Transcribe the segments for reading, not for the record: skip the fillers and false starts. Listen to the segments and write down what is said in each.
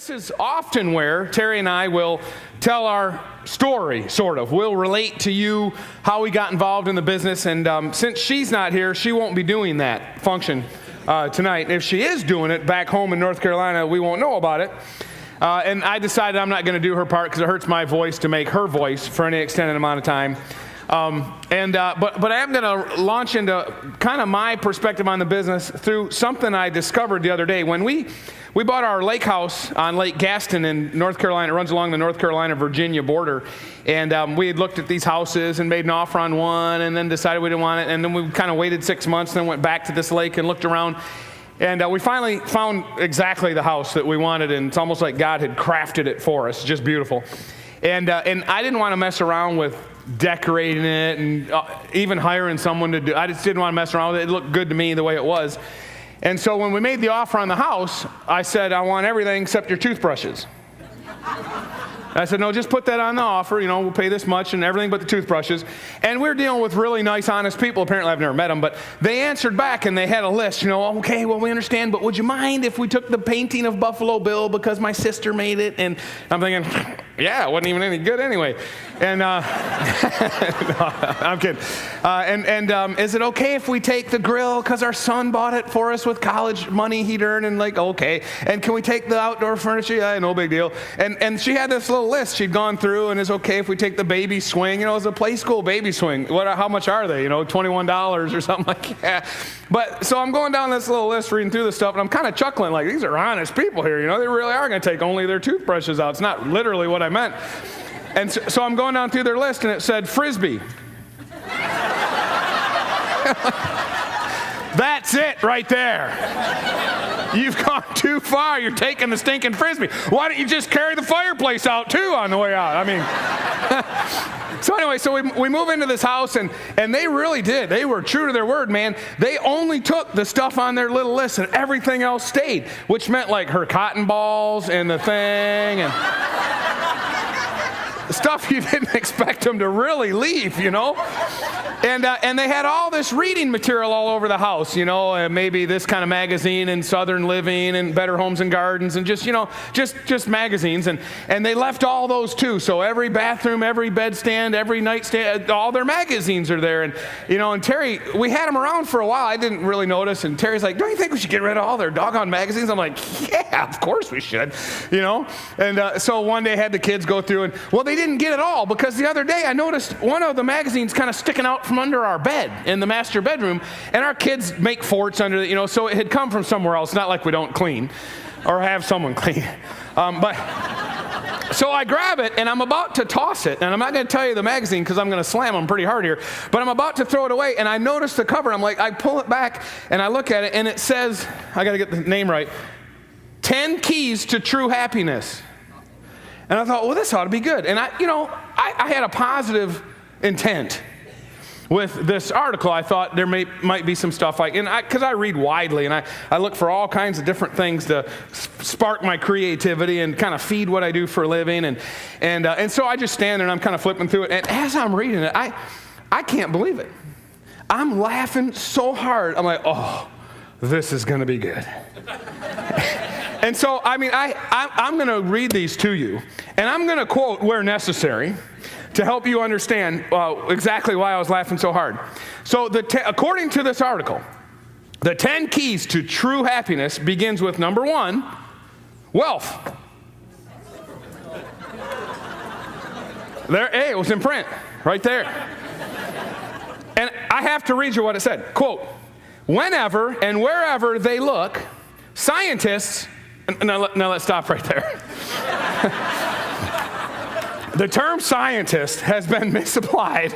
This is often where Terry and I will tell our story, sort of. We'll relate to you how we got involved in the business, and since she's not here, she won't be doing that function tonight. If she is doing it back home in North Carolina, we won't know about it. And I decided I'm not going to do her part because it hurts my voice to make her voice for any extended amount of time. But I am going to launch into kind of my perspective on the business through something I discovered the other day. When we bought our lake house on Lake Gaston in North Carolina. It runs along the North Carolina-Virginia border. And we had looked at these houses and made an offer on one and then decided we didn't want it. And then we kind of waited 6 months, then went back to this lake and looked around. And we finally found exactly the house that we wanted. And it's almost like God had crafted it for us. Just beautiful. And I didn't want to mess around with decorating it and even hiring someone to do. I just didn't want to mess around with it. It looked good to me the way it was. And so when we made the offer on the house, I said, I want everything except your toothbrushes. I said, no, just put that on the offer. You know, we'll pay this much and everything but the toothbrushes. And we're dealing with really nice, honest people. Apparently, I've never met them, but they answered back and they had a list. You know, okay, well, we understand, but would you mind if we took the painting of Buffalo Bill because my sister made it? And I'm thinking, yeah, it wasn't even any good anyway. And no, I'm kidding. Is it okay if we take the grill because our son bought it for us with college money he'd earned? And like, okay. And can we take the outdoor furniture? Yeah, no big deal. And she had this little list she'd gone through, and it's okay if we take the baby swing. You know, it's a play school baby swing. How much are they? You know, $21 or something like that. But so I'm going down this little list, reading through this stuff, and I'm kind of chuckling like, these are honest people here. You know, they really are going to take only their toothbrushes out. It's not literally what I meant. And so I'm going down through their list, and it said Frisbee. That's it right there. You've gone too far. You're taking the stinking Frisbee. Why don't you just carry the fireplace out, too, on the way out? I mean, so anyway, so we move into this house, and they really did. They were true to their word, man. They only took the stuff on their little list, and everything else stayed, which meant like her cotton balls and the thing, and stuff you didn't expect them to really leave, you know. And they had all this reading material all over the house, you know, maybe this kind of magazine and Southern Living and Better Homes and Gardens and just, you know, just magazines. And they left all those too. So every bathroom, every bedstand, every nightstand, all their magazines are there. And, you know, and Terry, we had them around for a while. I didn't really notice. And Terry's like, don't you think we should get rid of all their doggone magazines? I'm like, yeah, of course we should, you know. And so one day I had the kids go through and, well, they didn't get it all because the other day I noticed one of the magazines kind of sticking out from under our bed in the master bedroom, and our kids make forts under the, you know, so it had come from somewhere else, not like we don't clean or have someone clean. But so I grab it and I'm about to toss it, and I'm not going to tell you the magazine because I'm going to slam them pretty hard here, but I'm about to throw it away, and I notice the cover. I'm like, I pull it back and I look at it, and it says, I got to get the name right, 10 Keys to True Happiness. And I thought, well, this ought to be good. And I had a positive intent with this article. I thought there might be some stuff because I read widely, and I look for all kinds of different things to spark my creativity and kind of feed what I do for a living. And so I just stand there and I'm kind of flipping through it. And as I'm reading it, I can't believe it. I'm laughing so hard. I'm like, oh, this is going to be good. And so, I mean, I'm going to read these to you, and I'm going to quote where necessary to help you understand exactly why I was laughing so hard. So according to this article, the 10 keys to true happiness begins with number 1, wealth. There, hey, it was in print, right there. And I have to read you what it said. Quote, whenever and wherever they look, scientists... Now let's stop right there. The term scientist has been misapplied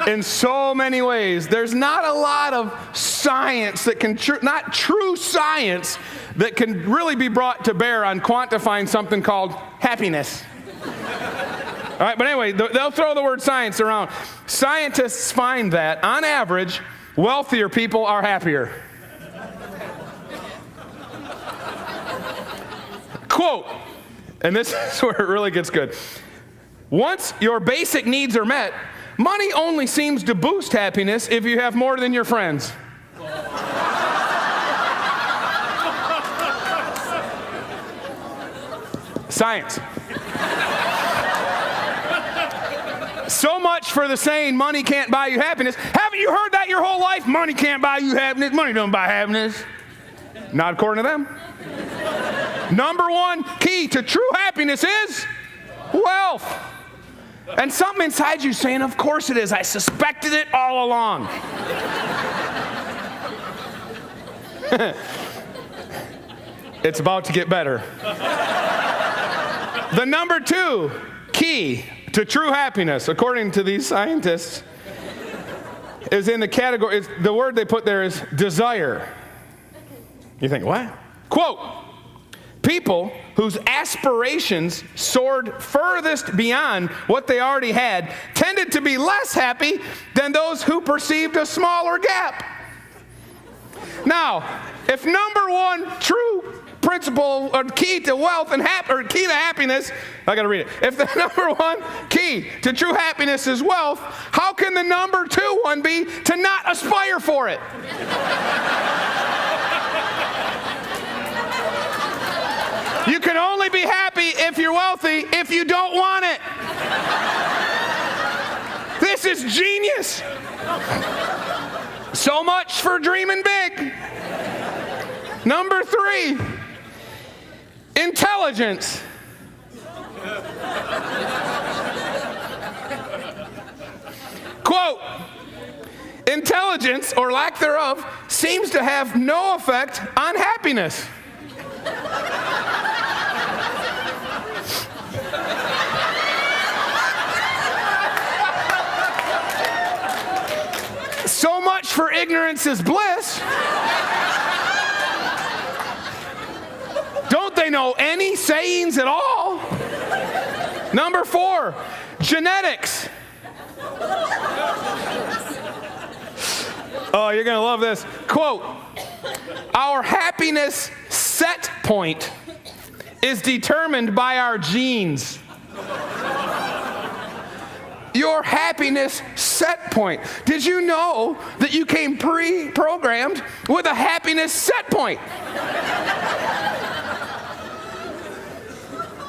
in so many ways. There's not a lot of science that can, not true science, that can really be brought to bear on quantifying something called happiness. All right, but anyway, they'll throw the word science around. Scientists find that, on average, wealthier people are happier. Quote, and this is where it really gets good. Once your basic needs are met, money only seems to boost happiness if you have more than your friends. Science. So much for the saying, money can't buy you happiness. Haven't you heard that your whole life? Money can't buy you happiness. Money don't buy happiness. Not according to them. Number one key to true happiness is wealth. And something inside you saying, of course it is. I suspected it all along. It's about to get better. The number two key to true happiness, according to these scientists, is in the category, the word they put there is desire. You think, what? Quote, people whose aspirations soared furthest beyond what they already had tended to be less happy than those who perceived a smaller gap. Now, if number one true principle or key to wealth and or key to happiness, I got to read it. If the number one key to true happiness is wealth, how can the number two one be to not aspire for it? You can only be happy if you're wealthy if you don't want it. This is genius. So much for dreaming big. Number three, intelligence. Quote, intelligence, or lack thereof, seems to have no effect on happiness. So much for ignorance is bliss. Don't they know any sayings at all? Number four, genetics. Oh, you're going to love this. Quote, our happiness set point is determined by our genes. Your happiness set point. Did you know that you came pre-programmed with a happiness set point?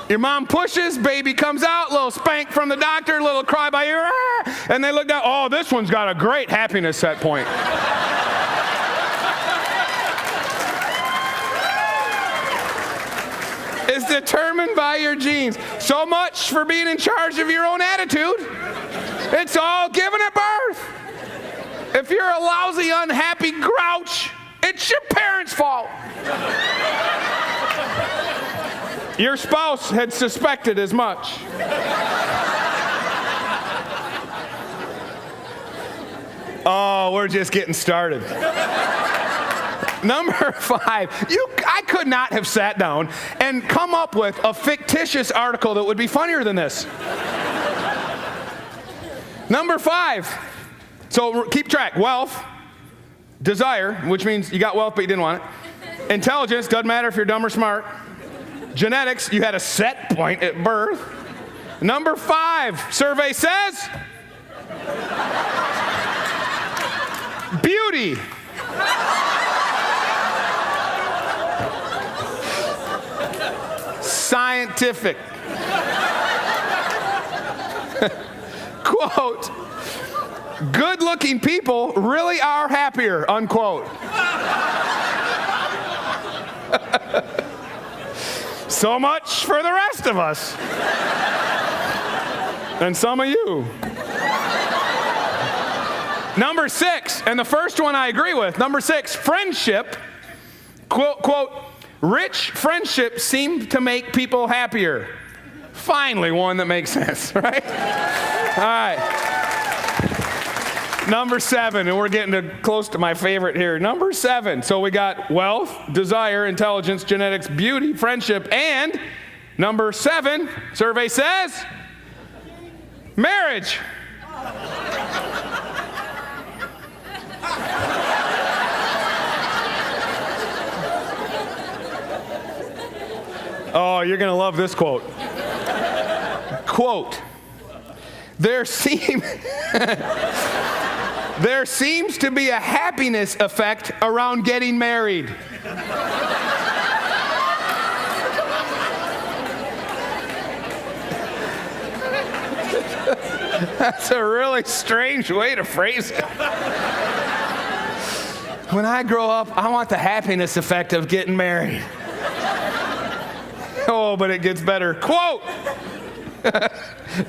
Your mom pushes, baby comes out, little spank from the doctor, little cry by ear, and they look down, oh, this one's got a great happiness set point. It's determined by your genes. So much for being in charge of your own attitude. It's all given at birth. If you're a lousy, unhappy grouch, it's your parents' fault. Your spouse had suspected as much. Oh, we're just getting started. Number five, I could not have sat down and come up with a fictitious article that would be funnier than this. Number five, so keep track. Wealth, desire, which means you got wealth but you didn't want it. Intelligence, doesn't matter if you're dumb or smart. Genetics, you had a set point at birth. Number five, survey says, beauty. Scientific. Quote, good-looking people really are happier, unquote. So much for the rest of us. And some of you. Number six, and the first one I agree with. Number six, friendship. Quote, rich friendships seem to make people happier. Finally, one that makes sense, right? All right. Number seven, and we're getting close to my favorite here. Number seven. So we got wealth, desire, intelligence, genetics, beauty, friendship, and number seven, survey says, marriage. Oh, you're going to love this quote. Quote, there seems to be a happiness effect around getting married. That's a really strange way to phrase it. When I grow up, I want the happiness effect of getting married. Oh, but it gets better. Quote.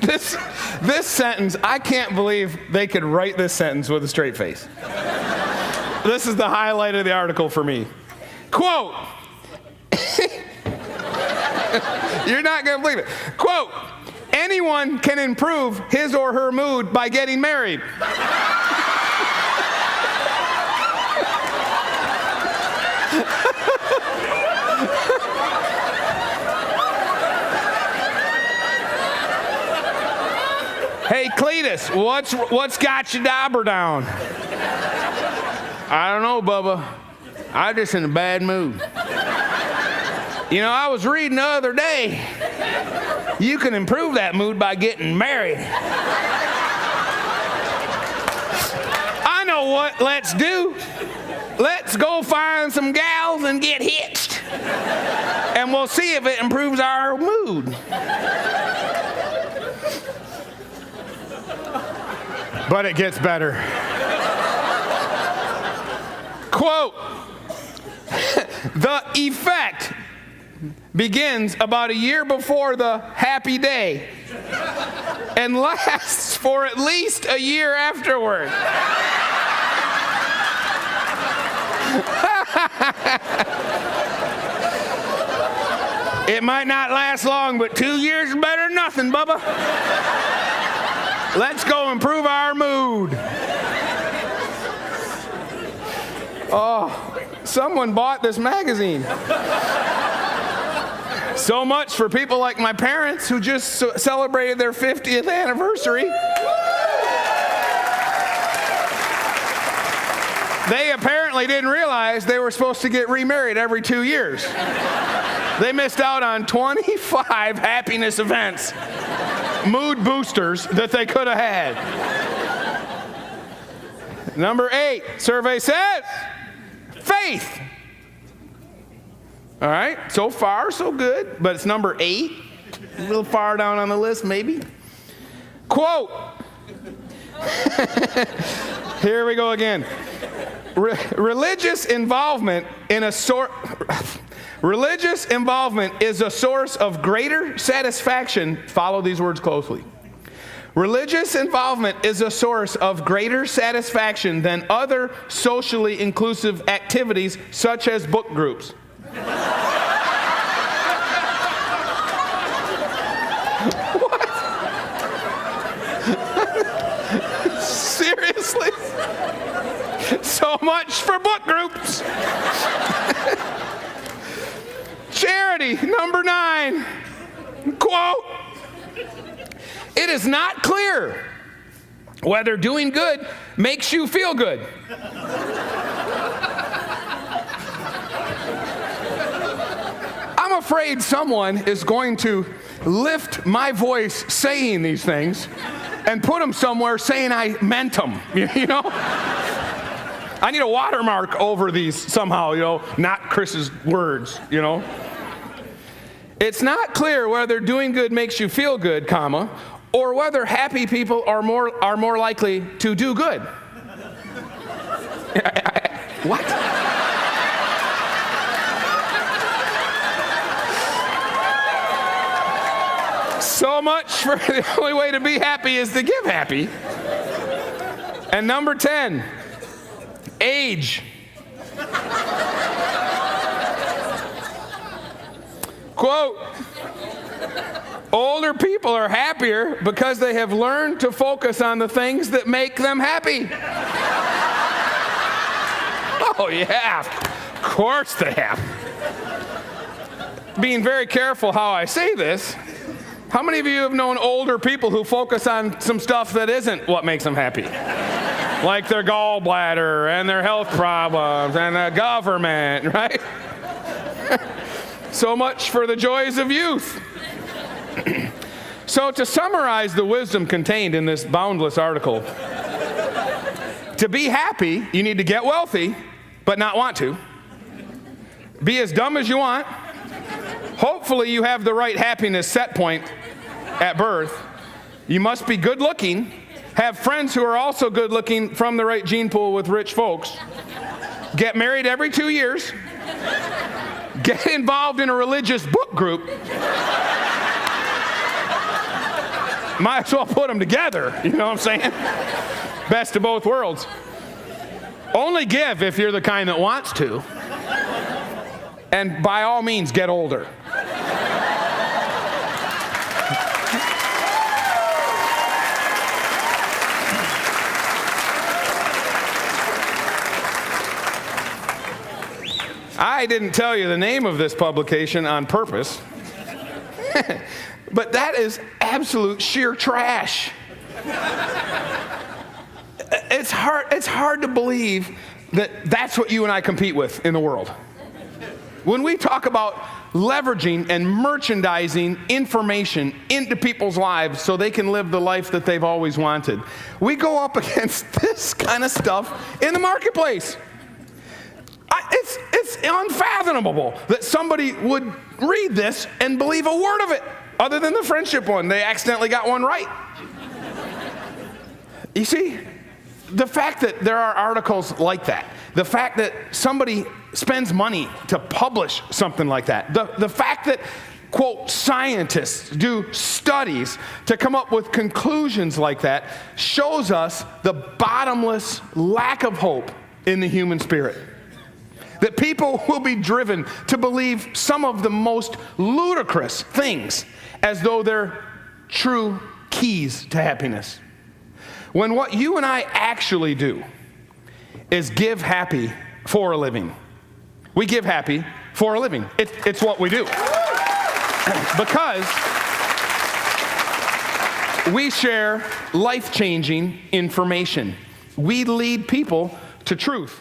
This sentence, I can't believe they could write this sentence with a straight face. This is the highlight of the article for me. Quote. You're not going to believe it. Quote. Anyone can improve his or her mood by getting married. Hey, Cletus, what's got your dauber down? I don't know, Bubba. I'm just in a bad mood. You know, I was reading the other day, you can improve that mood by getting married. I know what let's do. Let's go find some gals and get hitched. And we'll see if it improves our mood. But it gets better. Quote, the effect begins about a year before the happy day and lasts for at least a year afterward. It might not last long, but 2 years is better than nothing, Bubba. Let's go improve our mood. Oh, someone bought this magazine. So much for people like my parents who just celebrated their 50th anniversary. They apparently didn't realize they were supposed to get remarried every 2 years. They missed out on 25 happiness events, mood boosters that they could have had. Number 8, survey says, faith. All right, so far so good, but it's number 8, a little far down on the list maybe. Quote, here we go again. Religious involvement is a source of greater satisfaction. Follow these words closely. Religious involvement is a source of greater satisfaction than other socially inclusive activities such as book groups. What? Seriously? So much for book groups. Charity, number 9. Quote, it is not clear whether doing good makes you feel good. I'm afraid someone is going to lift my voice saying these things and put them somewhere saying I meant them, you know? I need a watermark over these somehow, you know, not Chris's words, you know? It's not clear whether doing good makes you feel good, comma, or whether happy people are more likely to do good. What? So much for the only way to be happy is to give happy. And number 10, age. Quote, older people are happier because they have learned to focus on the things that make them happy. Oh yeah, of course they have. Being very careful how I say this, how many of you have known older people who focus on some stuff that isn't what makes them happy? Like their gallbladder and their health problems and the government, right? So much for the joys of youth. So to summarize the wisdom contained in this boundless article, to be happy, you need to get wealthy, but not want to. Be as dumb as you want. Hopefully you have the right happiness set point at birth. You must be good looking, have friends who are also good looking from the right gene pool with rich folks, get married every 2 years, get involved in a religious book group. Might as well put them together, you know what I'm saying? Best of both worlds. Only give if you're the kind that wants to. And by all means, get older. I didn't tell you the name of this publication on purpose. But that is absolute sheer trash. It's hard to believe that that's what you and I compete with in the world. When we talk about leveraging and merchandising information into people's lives so they can live the life that they've always wanted, we go up against this kind of stuff in the marketplace. It's unfathomable that somebody would read this and believe a word of it, other than the friendship one. They accidentally got one right. You see, the fact that there are articles like that, the fact that somebody spends money to publish something like that, the fact that, quote, scientists do studies to come up with conclusions like that shows us the bottomless lack of hope in the human spirit. That people will be driven to believe some of the most ludicrous things as though they're true keys to happiness. When what you and I actually do is give happy for a living. We give happy for a living. It's what we do. Because we share life-changing information. We lead people to truth.